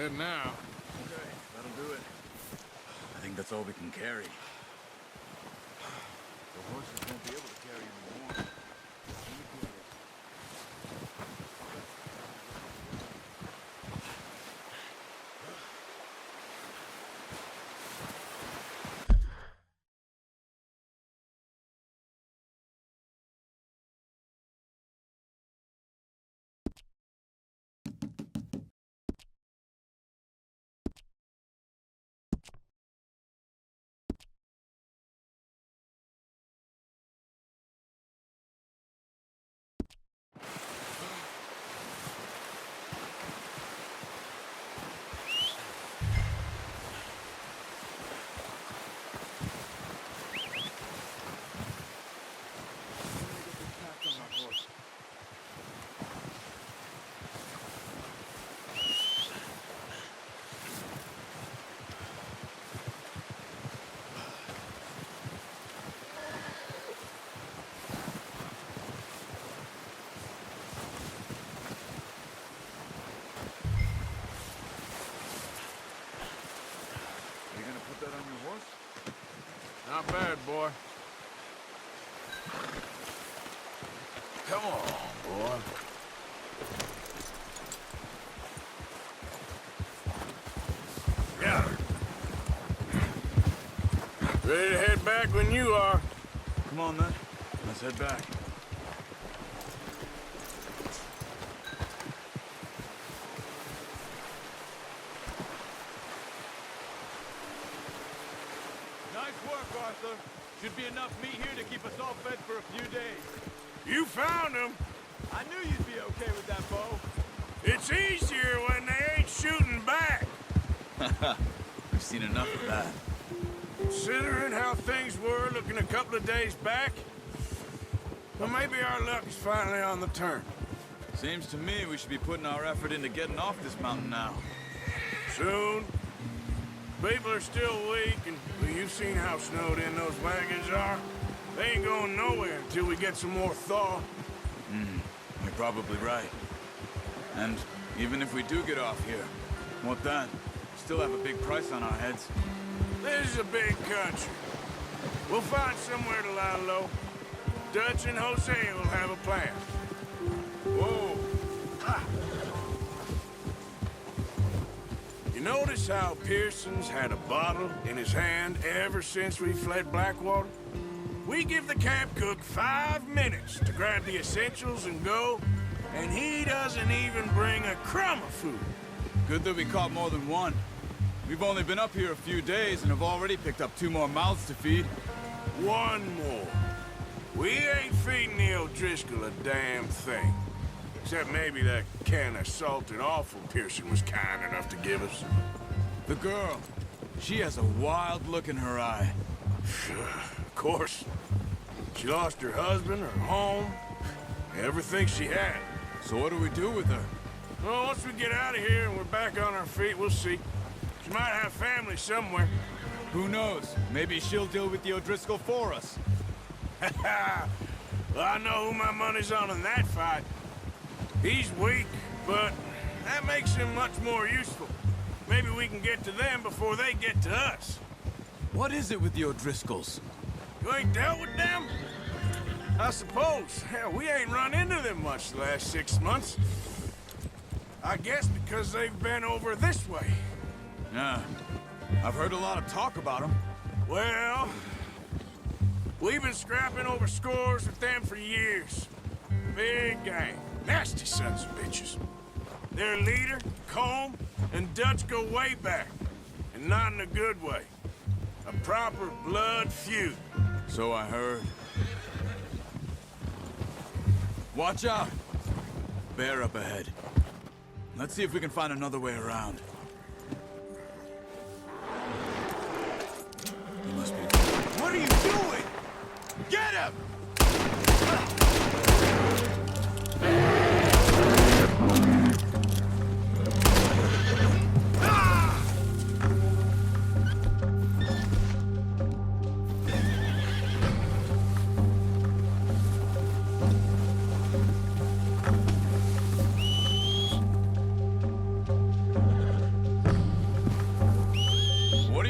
Good now. Okay, that'll do it. I think that's all we can carry. The horses won't be able to carry anymore. Not bad, boy. Come on, boy. Yeah. Ready to head back when you are. Come on, then. Let's head back. Arthur. Should be enough meat here to keep us all fed for a few days. You found him. I knew you'd be okay with that bow. It's easier when they ain't shooting back. We've seen enough of that. Considering how things were looking a couple of days back, well, maybe our luck is finally on the turn. Seems to me we should be putting our effort into getting off this mountain now. Soon. People are still weak, and well, you've seen how snowed in those wagons are. They ain't going nowhere until we get some more thaw. You're probably right. And even if we do get off here, what then? Still have a big price on our heads. This is a big country. We'll find somewhere to lie low. Dutch and Hosea will have a plan. Whoa. Ah. You notice how Pearson's had a bottle in his hand ever since we fled Blackwater? We give the camp cook 5 minutes to grab the essentials and go, and he doesn't even bring a crumb of food. Good that we caught more than one. We've only been up here a few days and have already picked up 2 more mouths to feed. 1 more. We ain't feeding the O'Driscoll a damn thing. Except maybe that can of salted offal Pearson was kind enough to give us. The girl. She has a wild look in her eye. Of course. She lost her husband, her home, everything she had. So what do we do with her? Well, once we get out of here and we're back on our feet, we'll see. She might have family somewhere. Who knows? Maybe she'll deal with the O'Driscoll for us. Well, I know who my money's on in that fight. He's weak, but that makes him much more useful. Maybe we can get to them before they get to us. What is it with the O'Driscolls? You ain't dealt with them? I suppose. Hell, we ain't run into them much the last 6 months. I guess because they've been over this way. Yeah. I've heard a lot of talk about them. Well, we've been scrapping over scores with them for years. Big gang. Nasty sons of bitches. Their leader, Colm, and Dutch go way back. And not in a good way. A proper blood feud. So I heard. Watch out! Bear up ahead. Let's see if we can find another way around. He must be... What are you doing? Get him!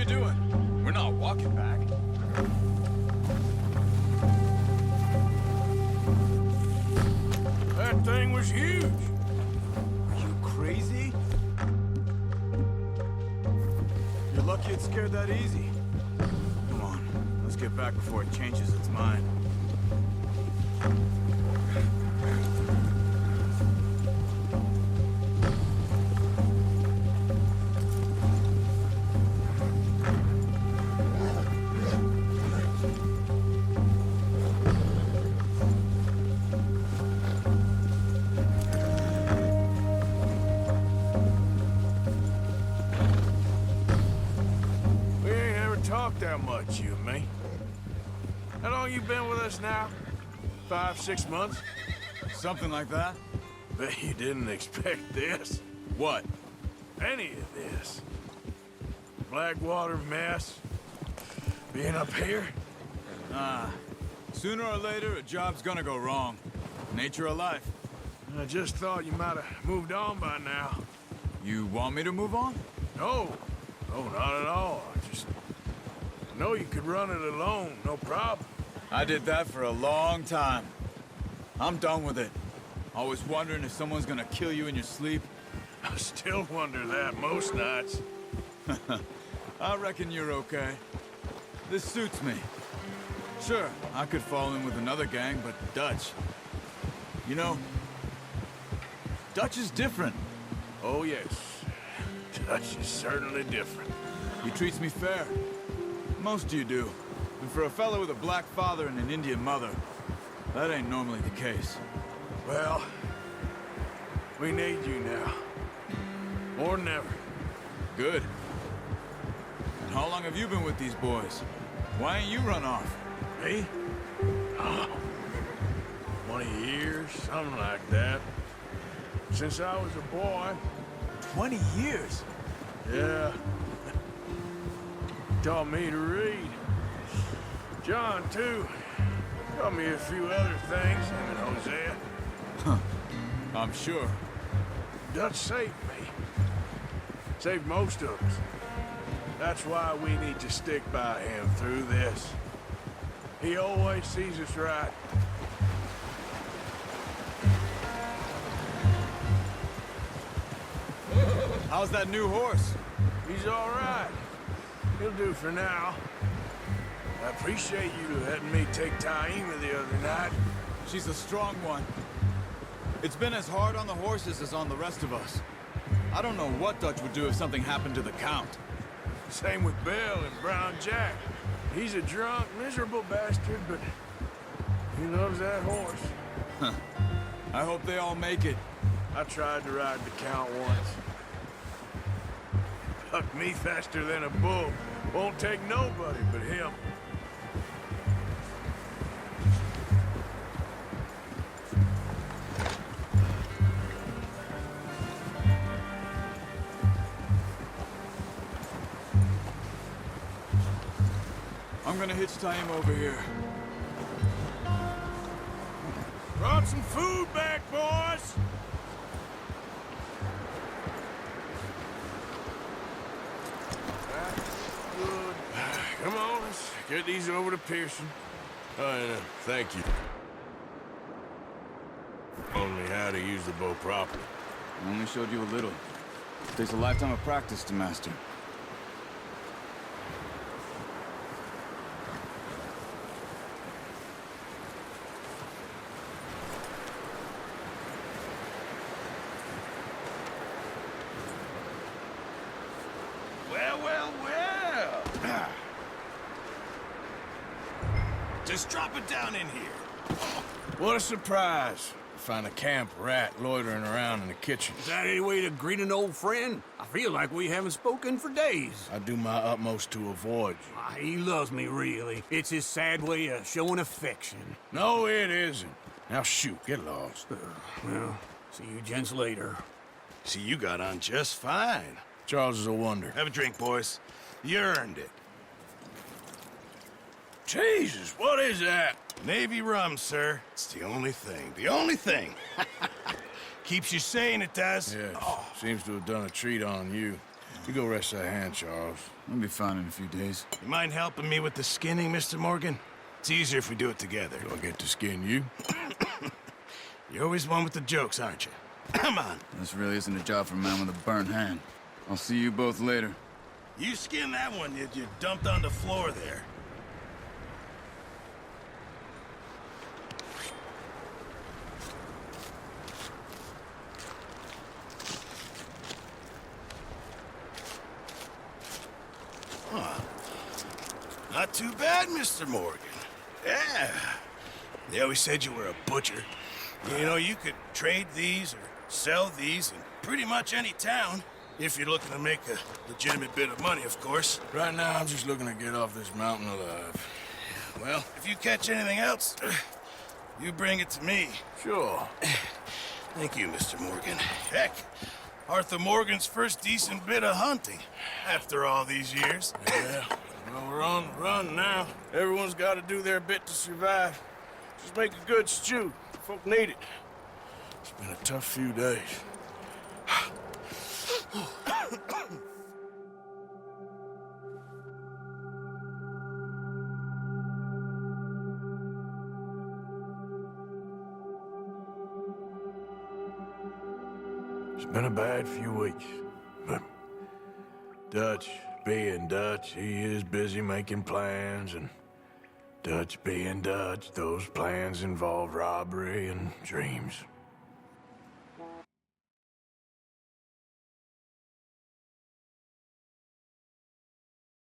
you doing? We're not walking back. That thing was huge. Are you crazy? You're lucky it scared that easy. Come on, let's get back before it changes its mind. We ain't ever talked that much, you and me. How long you been with us now? 5, 6 months? Something like that? Bet you didn't expect this. What? Any of this. Blackwater mess. Being up here. Sooner or later, a job's gonna go wrong. Nature of life. I just thought you might have moved on by now. You want me to move on? No. No, not at all. I just know you could run it alone, no problem. I did that for a long time. I'm done with it. Always wondering if someone's gonna kill you in your sleep. I still wonder that most nights. I reckon you're okay. This suits me. Sure, I could fall in with another gang, but Dutch... You know, Dutch is different. Oh, yes. Dutch is certainly different. He treats me fair. Most you do. And for a fellow with a black father and an Indian mother, that ain't normally the case. Well, we need you now. More than ever. Good. And how long have you been with these boys? Why ain't you run off? Me? Oh, 20 years, something like that. Since I was a boy. 20 years? Yeah. Taught me to read. John, too. Taught me a few other things, him and Hosea. I'm sure. Dutch saved me. Saved most of us. That's why we need to stick by him through this. He always sees us right. How's that new horse? He's all right. He'll do for now. I appreciate you letting me take Taima the other night. She's a strong one. It's been as hard on the horses as on the rest of us. I don't know what Dutch would do if something happened to the Count. Same with Bill and Brown Jack. He's a drunk, miserable bastard, but he loves that horse. I hope they all make it. I tried to ride the Count once. Bucked me faster than a bull. Won't take nobody but him. I'm gonna hitch Taima over here. Brought some food back, boys! That's good. Come on, let's get these over to Pearson. Oh, and thank you. Told me how to use the bow properly. I only showed you a little. It takes a lifetime of practice to master. Well, well, well. Just drop it down in here. What a surprise. Find a camp rat loitering around in the kitchen. Is that any way to greet an old friend? I feel like we haven't spoken for days. I do my utmost to avoid you. He loves me, really. It's his sad way of showing affection. No, it isn't. Now shoot, get lost. Well, see you gents later. See, you got on just fine. Charles is a wonder. Have a drink, boys. You earned it. Jesus, what is that? Navy rum, sir. It's the only thing. The only thing. Keeps you sane, it does. Yeah, seems to have done a treat on you. You go rest that hand, Charles. I'll be fine in a few days. You mind helping me with the skinning, Mr. Morgan? It's easier if we do it together. Do I get to skin you? You're always one with the jokes, aren't you? Come on. This really isn't a job for a man with a burnt hand. I'll see you both later. You skinned that one you dumped on the floor there. Not too bad, Mr. Morgan. Yeah. They always said you were a butcher. You know, you could trade these or sell these in pretty much any town. If you're looking to make a legitimate bit of money, of course. Right now, I'm just looking to get off this mountain alive. Well, if you catch anything else, you bring it to me. Sure. Thank you, Mr. Morgan. Heck, Arthur Morgan's first decent bit of hunting after all these years. Yeah. Well, we're on the run now. Everyone's got to do their bit to survive. Just make a good stew. Folk need it. It's been a tough few days. It's been a bad few weeks, but Dutch being Dutch, he is busy making plans, and Dutch being Dutch, those plans involve robbery and dreams.